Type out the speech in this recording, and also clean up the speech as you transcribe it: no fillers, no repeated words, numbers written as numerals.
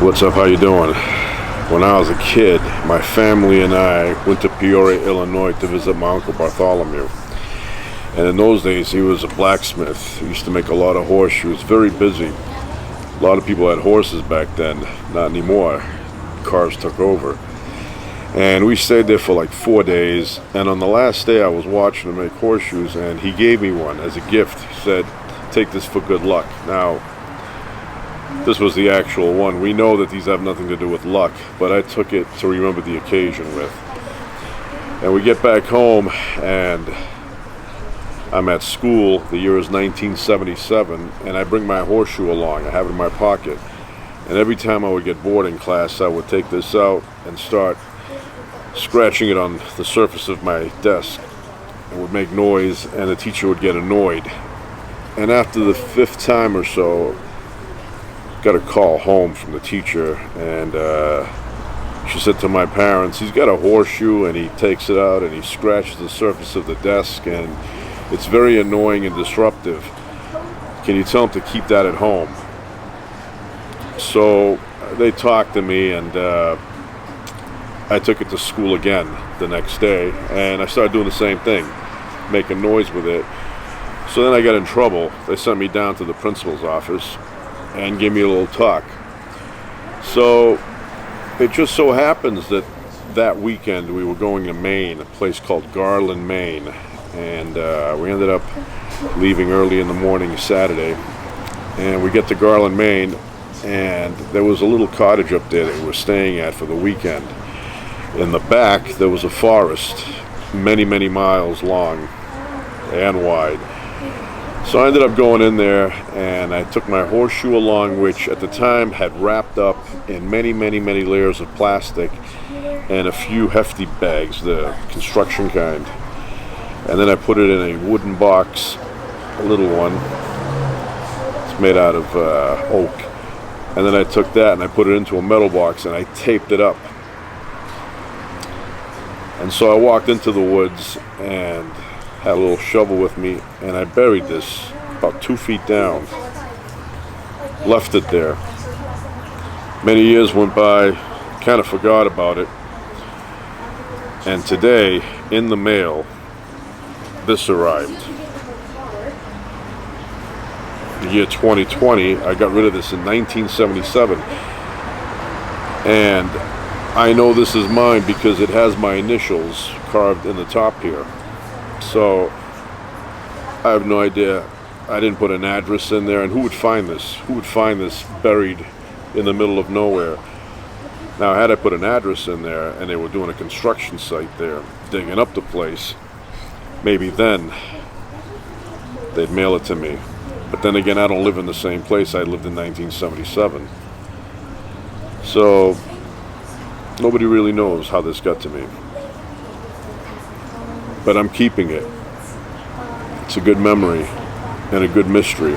What's up? How you doing? When I was a kid, my family and I went to Peoria, Illinois to visit my Uncle Bartholomew. And in those days, he was a blacksmith. He used to make a lot of horseshoes, very busy. A lot of people had horses back then, not anymore. Cars took over. And we stayed there for like 4 days. And on the last day, I was watching him make horseshoes, and he gave me one as a gift. He said, "Take this for good luck." Now, this was the actual one. We know that these have nothing to do with luck, but I took it to remember the occasion with. And we get back home, and I'm at school. The year is 1977, and I bring my horseshoe along. I have it in my pocket. And every time I would get bored in class, I would take this out and start scratching it on the surface of my desk. It would make noise, and the teacher would get annoyed. And after the 5th time or so, got a call home from the teacher, and she said to my parents, "He's got a horseshoe and he takes it out and he scratches the surface of the desk, and it's very annoying and disruptive. Can you tell him to keep that at home?" So they talked to me, and I took it to school again the next day, and I started doing the same thing, making noise with it. So then I got in trouble. They sent me down to the principal's office and gave me a little talk. So it just so happens that that weekend we were going to Maine, a place called Garland, Maine, and we ended up leaving early in the morning Saturday, and we get to Garland, Maine, and there was a little cottage up there that we were staying at for the weekend. In the back there was a forest, many miles long and wide. So I ended up going in there, and I took my horseshoe along, which at the time had wrapped up in many layers of plastic and a few hefty bags, the construction kind. And then I put it in a wooden box, a little one. It's made out of oak. And then I took that and I put it into a metal box and I taped it up. And so I walked into the woods and had a little shovel with me, and I buried this about 2 feet down. Left it there. Many years went by, kind of forgot about it. And today, in the mail, this arrived. The year 2020, I got rid of this in 1977. And I know this is mine because it has my initials carved in the top here. So I have no idea. I didn't put an address in there, and who would find this? Who would find this buried in the middle of nowhere? Now, had I put an address in there and they were doing a construction site there, digging up the place, maybe then they'd mail it to me. But then again, I don't live in the same place I lived in 1977. So nobody really knows how this got to me. But I'm keeping it. It's a good memory and a good mystery.